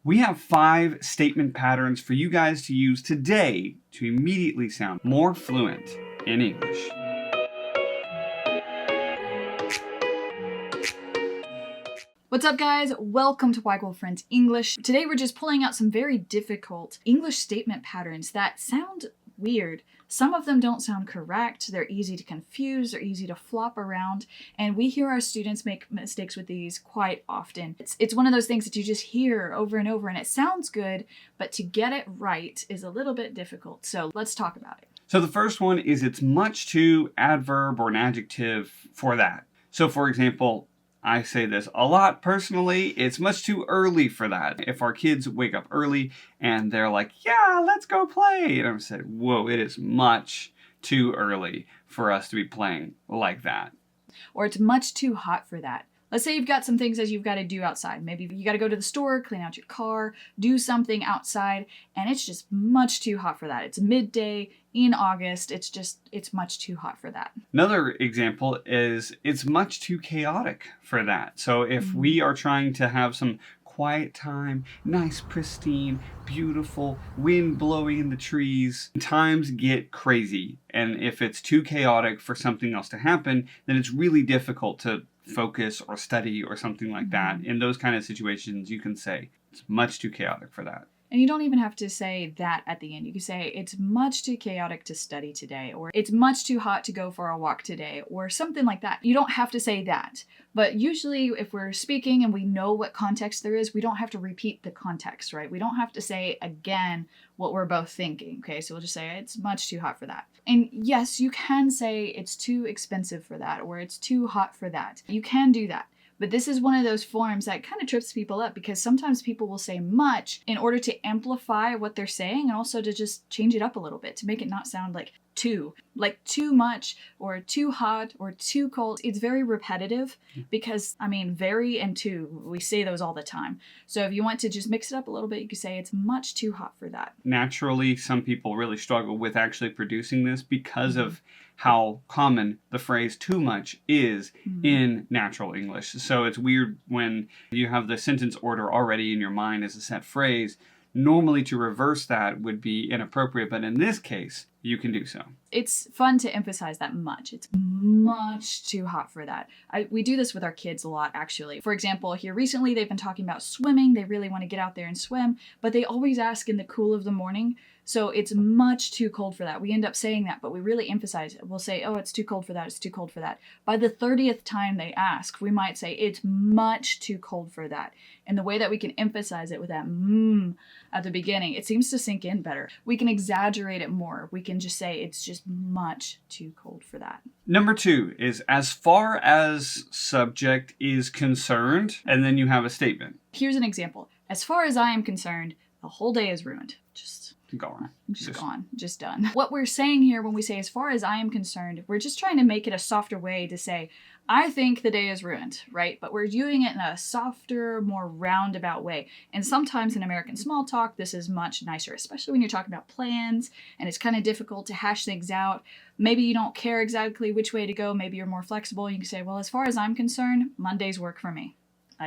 We have 5 statement patterns for you guys to use today to immediately sound more fluent in English. What's up, guys? Welcome to Waggle Friends English. Today we're just pulling out some very difficult English statement patterns that sound weird. Some of them don't sound correct, they're easy to confuse, they're easy to flop around, and we hear our students make mistakes with these quite often. It's one of those things that you just hear over and over and it sounds good, but to get it right is a little bit difficult. So let's talk about it. So the first one is it's much too adverb or an adjective for that. So for example, I say this a lot personally, it's much too early for that. If our kids wake up early and they're like, yeah, let's go play. And I'm saying, whoa, it is much too early for us to be playing like that. Or it's much too hot for that. Let's say you've got some things that you've got to do outside. Maybe you got to go to the store, clean out your car, do something outside, and it's just much too hot for that. It's midday in August. It's much too hot for that. Another example is it's much too chaotic for that. So if we are trying to have some quiet time, nice, pristine, beautiful, wind blowing in the trees, times get crazy. And if it's too chaotic for something else to happen, then it's really difficult to focus or study or something like that. In those kind of situations, you can say it's much too chaotic for that. And you don't even have to say that at the end. You can say, it's much too chaotic to study today, or it's much too hot to go for a walk today, or something like that. You don't have to say that. But usually if we're speaking and we know what context there is, we don't have to repeat the context, right? We don't have to say again what we're both thinking, okay? So we'll just say, it's much too hot for that. And yes, you can say it's too expensive for that, or it's too hot for that. You can do that. But this is one of those forms that kind of trips people up because sometimes people will say much in order to amplify what they're saying and also to just change it up a little bit to make it not sound like too much or too hot or too cold. It's very repetitive because, very and too, we say those all the time. So if you want to just mix it up a little bit, you could say it's much too hot for that. Naturally, some people really struggle with actually producing this because of how common the phrase too much is in natural English. So it's weird when you have the sentence order already in your mind as a set phrase. Normally to reverse that would be inappropriate, but in this case, you can do so. It's fun to emphasize that much. It's much too hot for that. We do this with our kids a lot, actually. For example, here recently, they've been talking about swimming. They really want to get out there and swim, but they always ask in the cool of the morning. So it's much too cold for that. We end up saying that, but we really emphasize it. We'll say, oh, it's too cold for that. It's too cold for that. By the 30th time they ask, we might say, it's much too cold for that. And the way that we can emphasize it with that at the beginning, it seems to sink in better. We can exaggerate it more. We can just say it's just much too cold for that. Number 2 is as far as subject is concerned, and then you have a statement. Here's an example. As far as I am concerned, the whole day is ruined. Just gone. Just done. What we're saying here when we say as far as I am concerned, we're just trying to make it a softer way to say, I think the day is ruined, right? But we're doing it in a softer, more roundabout way. And sometimes in American small talk, this is much nicer, especially when you're talking about plans and it's kind of difficult to hash things out. Maybe you don't care exactly which way to go. Maybe you're more flexible. You can say, well, as far as I'm concerned, Mondays work for me.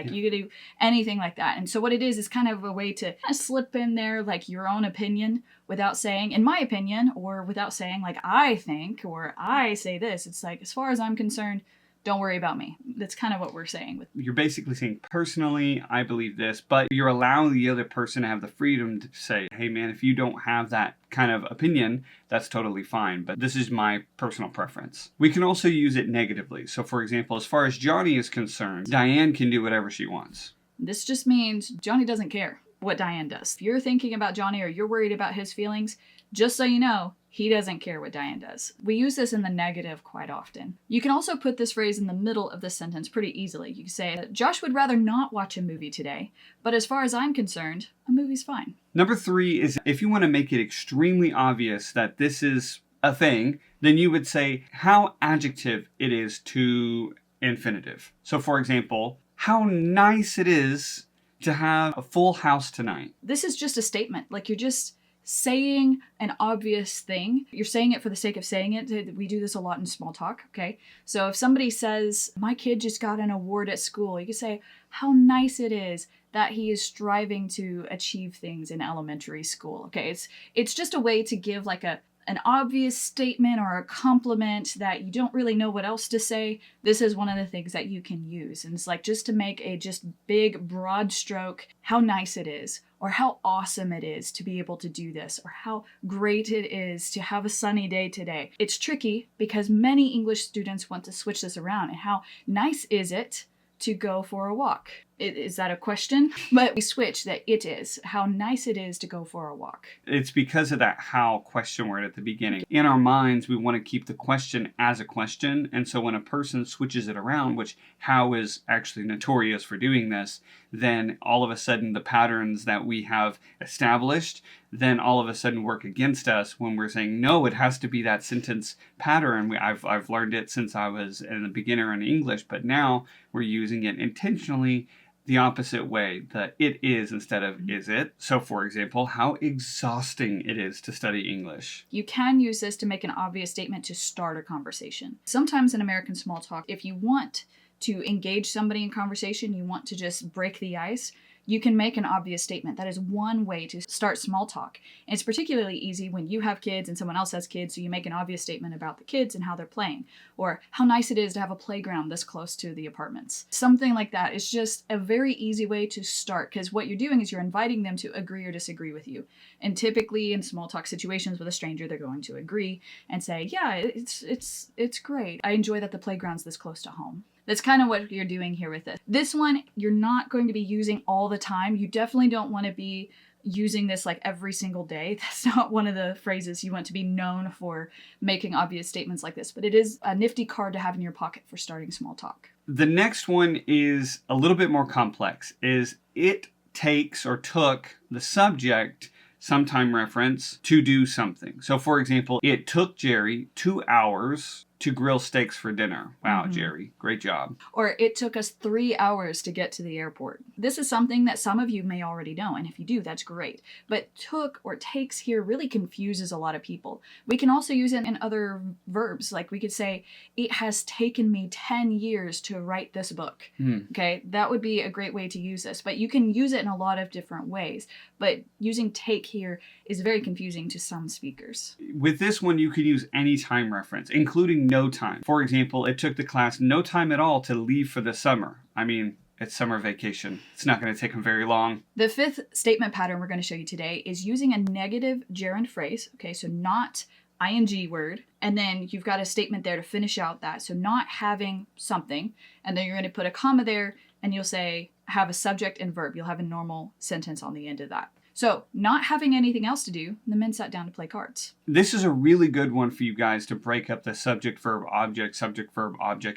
You could do anything like that. And so what it is kind of a way to kind of slip in there like your own opinion without saying, in my opinion, or without saying like, I think, or I say this. It's like, as far as I'm concerned, don't worry about me. That's kind of what we're saying. You're basically saying, personally, I believe this, but you're allowing the other person to have the freedom to say, hey man, if you don't have that kind of opinion, that's totally fine, but this is my personal preference. We can also use it negatively. So for example, as far as Johnny is concerned, Diane can do whatever she wants. This just means Johnny doesn't care what Diane does. If you're thinking about Johnny or you're worried about his feelings, just so you know, he doesn't care what Diane does. We use this in the negative quite often. You can also put this phrase in the middle of the sentence pretty easily. You can say, Josh would rather not watch a movie today, but as far as I'm concerned, a movie's fine. Number 3 is if you want to make it extremely obvious that this is a thing, then you would say how adjective it is to infinitive. So for example, how nice it is to have a full house tonight. This is just a statement. Like you're just saying an obvious thing. You're saying it for the sake of saying it. We do this a lot in small talk, okay? So if somebody says, my kid just got an award at school, you can say, how nice it is that he is striving to achieve things in elementary school. Okay, it's just a way to give like an obvious statement or a compliment that you don't really know what else to say. This is one of the things that you can use. And it's like just to make a just big broad stroke how nice it is, or how awesome it is to be able to do this, or how great it is to have a sunny day today. It's tricky because many English students want to switch this around. And how nice is it to go for a walk? Is that a question? But we switch that it is. How nice it is to go for a walk. It's because of that how question word at the beginning. In our minds, we want to keep the question as a question. And so when a person switches it around, which how is actually notorious for doing this, then all of a sudden the patterns that we have established then all of a sudden work against us when we're saying, no, it has to be that sentence pattern. I've learned it since I was a beginner in English, but now we're using it intentionally the opposite way, the it is instead of is it. So for example, how exhausting it is to study English. You can use this to make an obvious statement to start a conversation. Sometimes in American small talk, if you want to engage somebody in conversation, you want to just break the ice, you can make an obvious statement. That is one way to start small talk. And it's particularly easy when you have kids and someone else has kids, so you make an obvious statement about the kids and how they're playing, or how nice it is to have a playground this close to the apartments. Something like that. It's just a very easy way to start, because what you're doing is you're inviting them to agree or disagree with you. And typically in small talk situations with a stranger, they're going to agree and say, yeah, it's great. I enjoy that the playground's this close to home. That's kind of what you're doing here with this. This one, you're not going to be using all the time. You definitely don't want to be using this like every single day. That's not one of the phrases you want to be known for, making obvious statements like this. But it is a nifty card to have in your pocket for starting small talk. The next one is a little bit more complex. Is it takes or took the subject, sometime reference, to do something. So for example, it took Jerry 2 hours to grill steaks for dinner. Wow, Jerry, great job. Or it took us 3 hours to get to the airport. This is something that some of you may already know, and if you do, that's great. But took or takes here really confuses a lot of people. We can also use it in other verbs. Like we could say, it has taken me 10 years to write this book. Okay, that would be a great way to use this. But you can use it in a lot of different ways. But using take here is very confusing to some speakers. With this one, you could use any time reference, including no time. For example, it took the class no time at all to leave for the summer. I mean, it's summer vacation. It's not going to take them very long. The fifth statement pattern we're going to show you today is using a negative gerund phrase. Okay, so not ing word, and then you've got a statement there to finish out that. So not having something, and then you're going to put a comma there, and you'll say have a subject and verb. You'll have a normal sentence on the end of that. So, not having anything else to do, the men sat down to play cards. This is a really good one for you guys to break up the subject, verb, object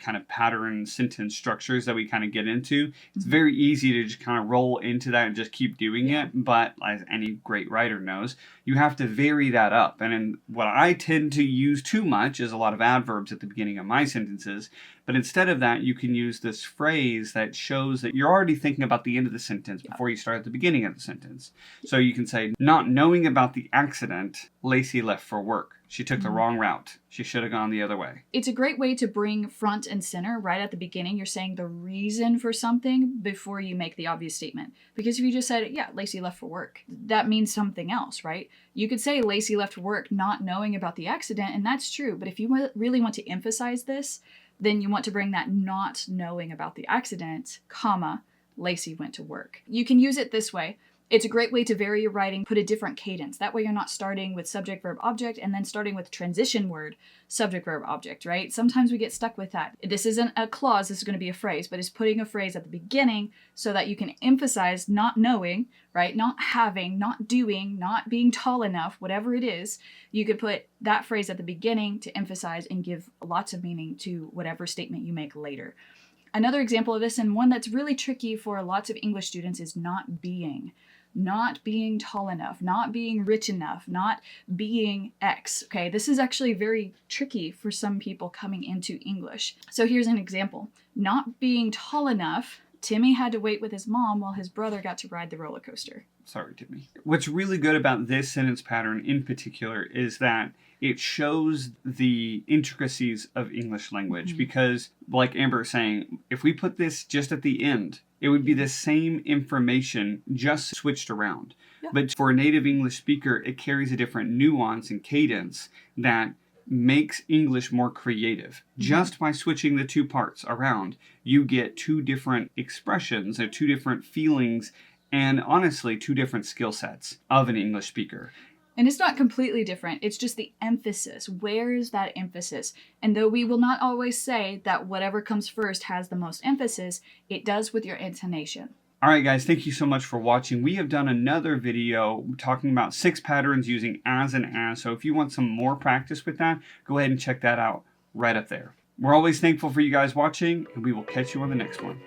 kind of pattern sentence structures that we kind of get into. It's very easy to just kind of roll into that and just keep doing it. But as any great writer knows, you have to vary that up. And in what I tend to use too much is a lot of adverbs at the beginning of my sentences. But instead of that, you can use this phrase that shows that you're already thinking about the end of the sentence before you start at the beginning of the sentence. So you can say, not knowing about the accident, Lacey left for work. She took the wrong route. She should have gone the other way. It's a great way to bring front and center right at the beginning. You're saying the reason for something before you make the obvious statement. Because if you just said, yeah, Lacey left for work, that means something else, right? You could say Lacey left for work not knowing about the accident, and that's true. But if you really want to emphasize this, then you want to bring that not knowing about the accident, comma, Lacey went to work. You can use it this way. It's a great way to vary your writing, put a different cadence. That way you're not starting with subject, verb, object, and then starting with transition word, subject, verb, object, right? Sometimes we get stuck with that. This isn't a clause, this is going to be a phrase, but it's putting a phrase at the beginning so that you can emphasize not knowing, right? Not having, not doing, not being tall enough, whatever it is. You could put that phrase at the beginning to emphasize and give lots of meaning to whatever statement you make later. Another example of this, and one that's really tricky for lots of English students, is not being. Not being tall enough, not being rich enough, not being X. Okay, this is actually very tricky for some people coming into English. So here's an example. Not being tall enough, Timmy had to wait with his mom while his brother got to ride the roller coaster. Sorry, Timmy. What's really good about this sentence pattern in particular is that it shows the intricacies of English language because, like Amber is saying, if we put this just at the end, It would be the same information, just switched around. Yeah. But for a native English speaker, it carries a different nuance and cadence that makes English more creative. Just by switching the two parts around, you get two different expressions or two different feelings and honestly, two different skill sets of an English speaker. And it's not completely different. It's just the emphasis. Where is that emphasis? And though we will not always say that whatever comes first has the most emphasis, it does with your intonation. All right, guys, thank you so much for watching. We have done another video talking about 6 patterns using as and as. So if you want some more practice with that, go ahead and check that out right up there. We're always thankful for you guys watching, and we will catch you on the next one.